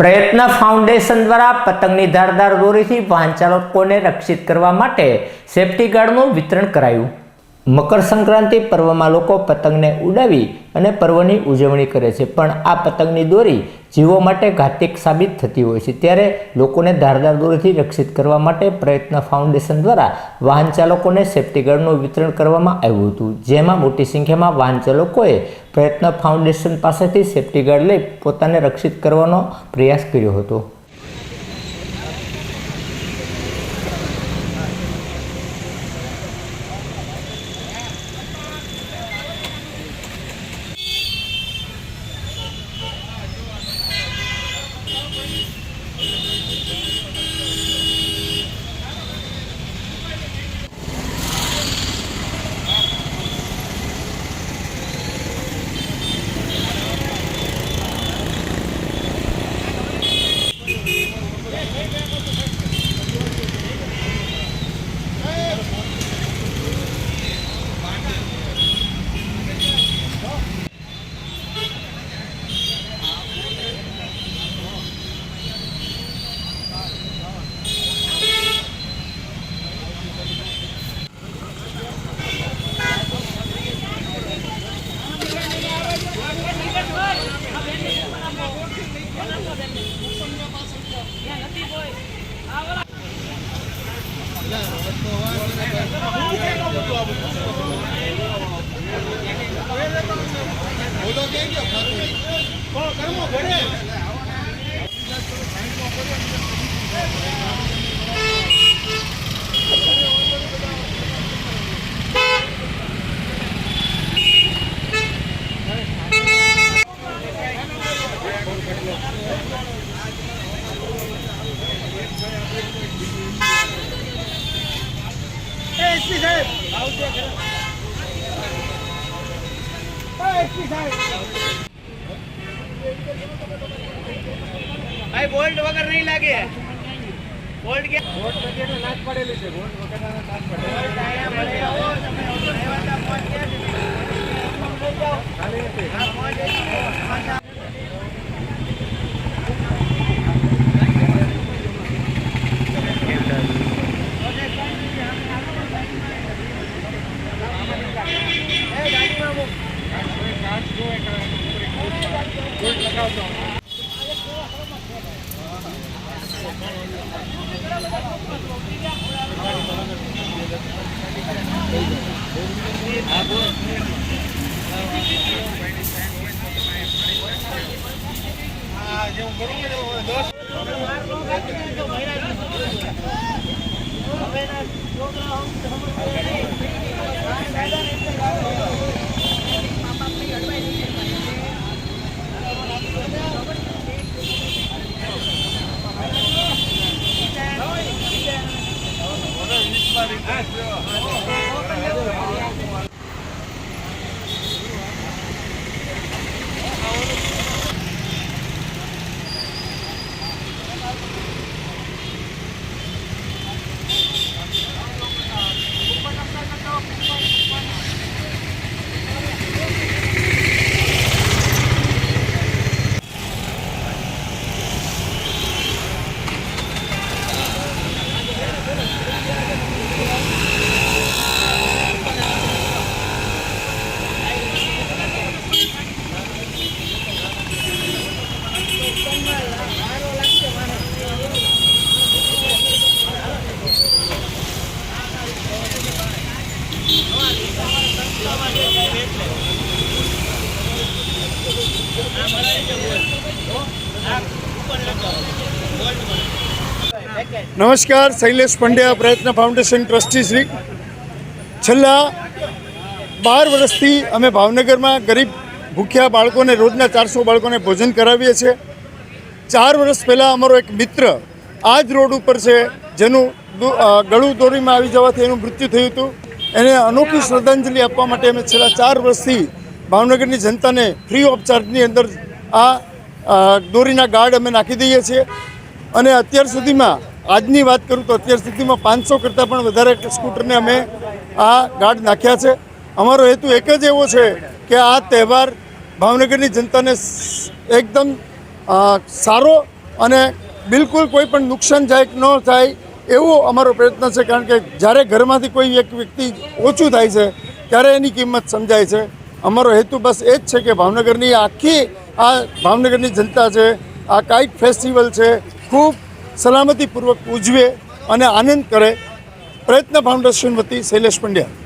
પ્રયત્ન ફાઉન્ડેશન દ્વારા પતંગની ધારદાર દોરીથી વાહન ચાલકોને રક્ષિત કરવા માટે સેફટી ગાર્ડનું વિતરણ કરાયું। મકર સંક્રાંતિ પર્વમાં લોકો પતંગને ઉડાવી અને પર્વની ઉજવણી કરે છે, પણ આ પતંગની દોરી જીવો માટે ઘાતક સાબિત થતી હોય છે। ત્યારે લોકોને ધારદાર દોરીથી રક્ષિત કરવા માટે પ્રયત્ન ફાઉન્ડેશન દ્વારા વાહન ચાલકોને સેફટી ગાર્ડનું વિતરણ કરવામાં આવ્યું હતું, જેમાં મોટી સંખ્યામાં વાહન ચાલકોએ પ્રયત્ન ફાઉન્ડેશન પાસેથી સેફટી ગાર્ડ લઈ પોતાને રક્ષિત કરવાનો પ્રયાસ કર્યો હતો। भाई बोल्ट वगैरह नहीं लगे, बोल्ट के बोल्ट वगैरह नाच पड़ेली છે, બોલ્ટ વગેરે નાચ પડે। નમસ્કાર, શૈલેષ પંડ્યા, પ્રયત્ન ફાઉન્ડેશન ટ્રસ્ટી શ્રી। છેલ્લા 12 વર્ષથી અમે ભાવનગરમાં ગરીબ ભૂખ્યા બાળકોને રોજના 400 બાળકોને ભોજન કરાવીએ છીએ। 4 વર્ષ પહેલાં અમારો એક મિત્ર આ જ રોડ ઉપર છે, જેનું ગળું દોરીમાં આવી જવાથી એનું મૃત્યુ થયું હતું। એને અનોખી શ્રદ્ધાંજલિ આપવા માટે અમે છેલ્લા 4 વર્ષથી ભાવનગરની જનતાને ફ્રી ઓફ ચાર્જની અંદર આ દોરીના ગાર્ડ અમે નાખી દઈએ છીએ। અને અત્યાર સુધીમાં આજની વાત કરું તો અત્યાર સુધીમાં 500 કરતાં પણ વધારે સ્કૂટરને અમે આ ગાર્ડ નાખ્યા છે। અમારો હેતુ એક જ એવો છે કે આ તહેવાર ભાવનગરની જનતાને એકદમ સારો અને બિલકુલ કોઈ પણ નુકસાનદાયક ન થાય એવો અમારો પ્રયત્ન છે. કારણ કે જ્યારે ઘરમાંથી કોઈ એક વ્યક્તિ ઓછું થાય છે ત્યારે એની કિંમત સમજાય છે. અમારો હેતુ બસ એ જ છે કે ભાવનગરની આખી આ ભાવનગરની જનતા છે, આ કાઇટ ફેસ્ટિવલ છે, ખૂબ સલામતીપૂર્વક ઉજવે અને આનંદ કરે. પ્રયત્ન ફાઉન્ડેશન વતી શૈલેષ પંડ્યા.